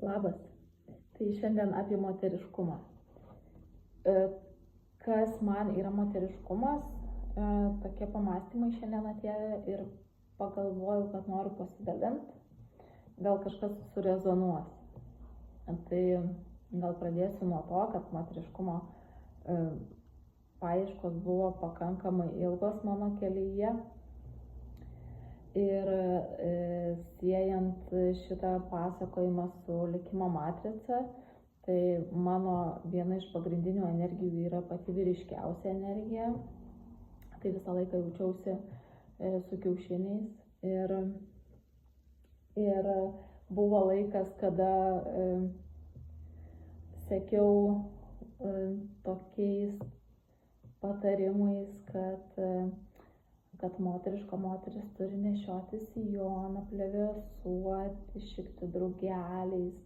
Labas. Tai šiandien apie moteriškumą. Kas man yra moteriškumas? Tokie pamąstymai šiandien atėjo ir pagalvojau, kad noriu pasidalinti. Gal kažkas surezonuos. Tai gal pradėsiu nuo to, kad moteriškumo paieškos buvo pakankamai ilgos mano kelyje. Ir siejant šitą pasakojimą su likimo matrica, tai mano viena iš pagrindinių energijų yra pati vyriškiausia energija. Tai visą laiką jaučiausi su kiaušiniais. Ir buvo laikas, kada sekiau tokiais patarimais, kad moteriška moteris turi nešioti sijoną, plevėsuoti, šikti drugeliais,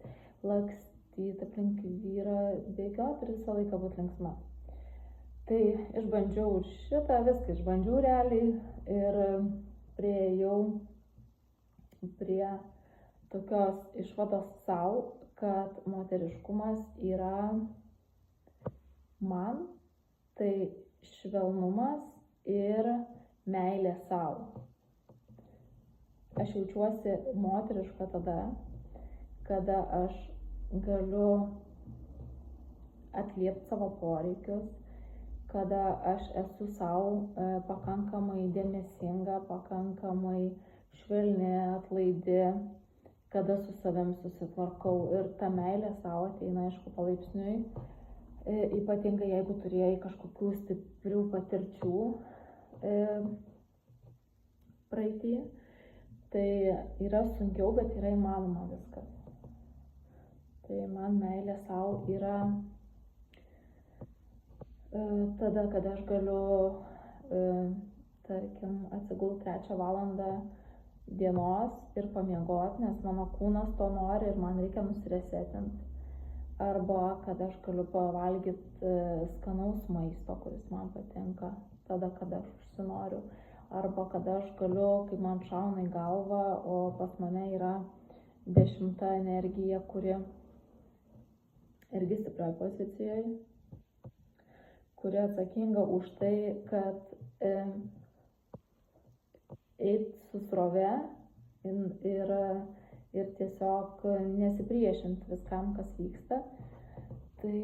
lakstyti aplink vyrą, bėgioti ir visą laiką būti linksma. Tai išbandžiau šitą, viską išbandžiau realiai ir priėjau prie tokios išvados savo, kad moteriškumas yra man tai švelnumas ir meilė savo. Aš jaučiuosi moteriška tada, kada aš galiu atliepti savo poreikius, kada aš esu savo pakankamai dėmesinga, pakankamai švelni, atlaidi, kada su savim susitvarkau. Ir ta meilė savo ateina, aišku, palaipsniui, ypatingai jeigu turėjai kažkokių stiprių patirčių praeitį, tai yra sunkiau, bet yra įmanoma viskas. Tai man meilė savo yra tada, kada aš galiu, tarkim, atsigulti 3 valandą dienos ir pamiegoti, nes mano kūnas to nori ir man reikia nusiresetinti. Arba kad aš galiu pavalgyti skanaus maisto, kuris man patinka, tada, kada aš užsinoriu. Arba kada aš galiu, kai man šauna į galvą, o pas mane yra 10 energija, kuri irgi stiprioje pozicijoje, kuri atsakinga už tai, kad eit su srove ir tiesiog nesipriešinti viskam, kas vyksta. Tai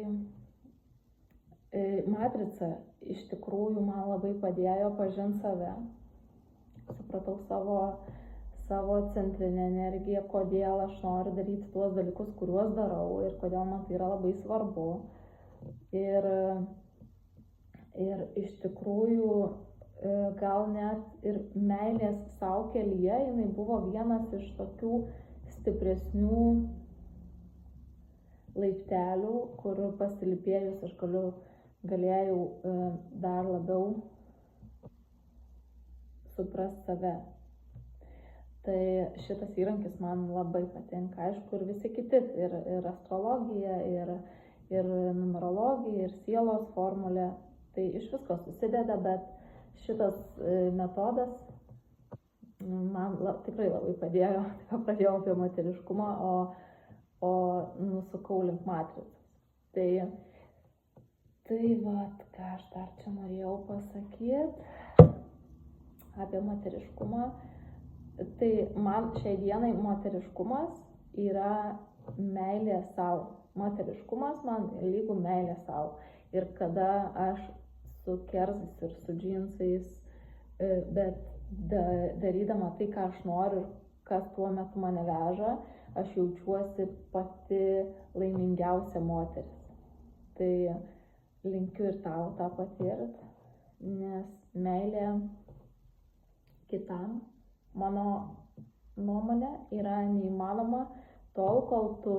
matrica iš tikrųjų man labai padėjo pažinti save. Supratau savo centrinę energiją, kodėl aš noriu daryti tuos dalykus, kuriuos darau ir kodėl man tai yra labai svarbu. Ir iš tikrųjų gal net ir meilės savo kelyje, jinai buvo vienas iš tokių stipresnių laiptelių, kur pasilipėjus aš galėjau dar labiau suprasti save. Tai šitas įrankis man labai patinka, aišku, ir visi kiti, ir astrologija, ir numerologija, ir sielos formulė, tai iš visko susideda, bet šitas metodas man tikrai labai padėjo. Pradėjau apie moteriškumą, o nusukau link matricos. Tai vat, ką aš dar čia norėjau pasakyti apie moteriškumą. Tai man šiai dienai moteriškumas yra meilė savo. Moteriškumas man lygu meilė savo. Ir kada aš su kerzais ir su džinsais, bet darydama tai, ką aš noriu ir kas tuo metu mane veža, aš jaučiuosi pati laimingiausia moteris. Tai linkiu ir tau tą patirti, nes meilė kitam, mano nuomonė, yra neįmanoma tol, kol tu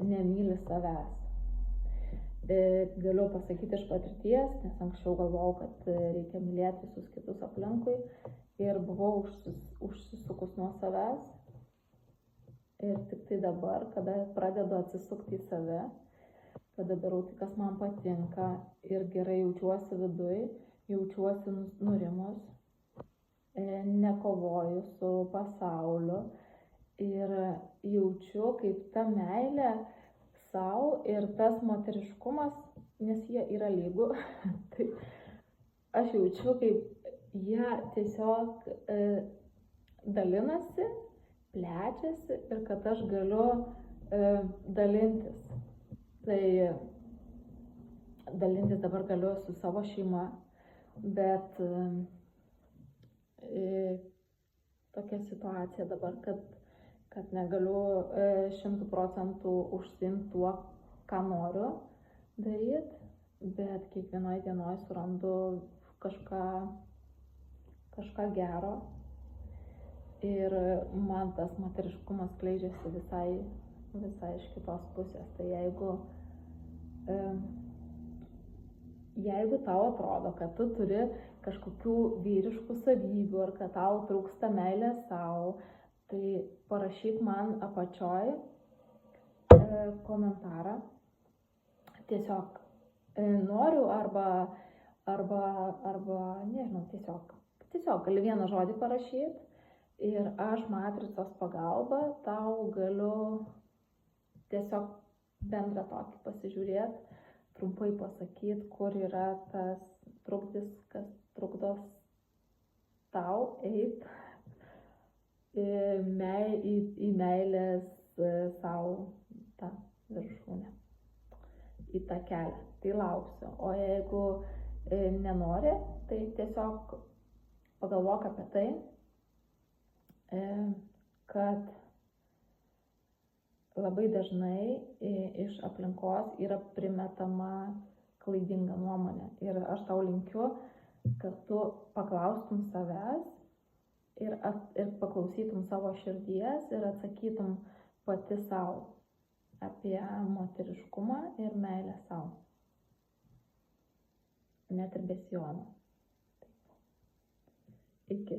nemyli savęs. Galiu pasakyti iš patirties, nes anksčiau galvojau, kad reikia mylėti visus kitus aplinkui ir buvau užsisukus nuo savęs. Ir tik tai dabar, kada pradedu atsisukti į save, kada darau tai, kas man patinka ir gerai jaučiuosi viduj, jaučiuosi nurimus, nekovoju su pasauliu ir jaučiu, kaip ta meilė savo ir tas moteriškumas, nes jie yra lygu, tai aš jaučiu, kaip jie tiesiog dalinasi, plečiasi ir kad aš galiu dalintis. Tai dalintis dabar galiu su savo šeima, bet tokia situacija dabar, kad negaliu 100% užsiimti tuo, ką noriu daryti, bet kiekvienoje dienoje surandu kažką gero ir man tas moteriškumas skleidžiasi visai iš kitos pusės. Tai jeigu tau atrodo, kad tu turi kažkokių vyriškų savybių ar kad tau trūksta meilės savo, tai parašyk man apačioj komentarą. Tiesiog noriu arba nežinau, tiesiog gali vieną žodį parašyti ir aš matricos pagalba tau galiu tiesiog bendrą tokį pasižiūrėti, trumpai pasakyti, kur yra tas trukdis, kas trukdo tau eiti į meilės savo tą viršūnę, į tą kelią. Tai lauksiu. O jeigu nenori, tai tiesiog pagalvok apie tai, kad labai dažnai iš aplinkos yra primetama klaidinga nuomonė. Ir aš tau linkiu, kad tu paklaustum savęs ir paklausytum savo širdies ir atsakytum pati savo apie moteriškumą ir meilę savo. Net ir be sijono. Iki.